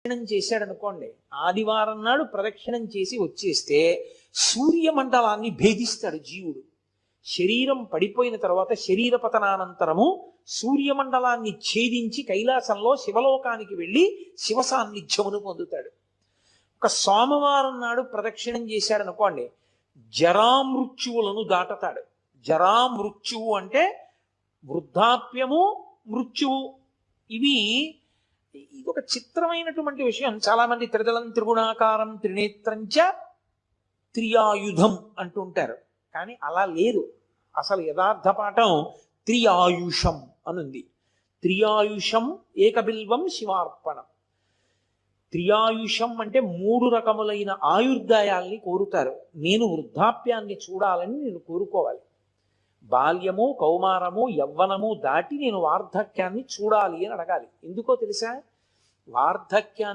ప్రదక్షిణం చేశాడనుకోండి, ఆదివారం నాడు ప్రదక్షిణం చేసి వచ్చేస్తే సూర్యమండలాన్ని భేదిస్తాడు జీవుడు. శరీరం పడిపోయిన తర్వాత శరీర పతనానంతరము సూర్యమండలాన్ని ఛేదించి కైలాసంలో శివలోకానికి వెళ్ళి శివ సాన్నిధ్యమును పొందుతాడు. ఒక సోమవారం నాడు ప్రదక్షిణం చేశాడనుకోండి, జరామృత్యువులను దాటతాడు. జరామృత్యువు అంటే వృద్ధాప్యము, మృత్యువు. ఇది ఒక చిత్రమైనటువంటి విషయం. చాలా మంది త్రిదళం త్రిగుణాకారం త్రినేత్రంచ త్రియాయుధం అంటుంటారు, కానీ అలా లేదు. అసలు యథార్థ పాఠం త్రియాయుషం అనుంది. త్రియాయుషం ఏకబిల్వం శివార్పణం. త్రియాయుషం అంటే 3 రకములైన ఆయుర్దాయాల్ని కోరుతారు. నేను వృద్ధాప్యాన్ని చూడాలని నేను కోరుకోవాలి. బాల్యము, కౌమారము, యవ్వనము దాటి నేను వార్ధక్యాన్ని చూడాలి అని అడగాలి. ఎందుకో తెలుసా? వార్ధక్యాన్ని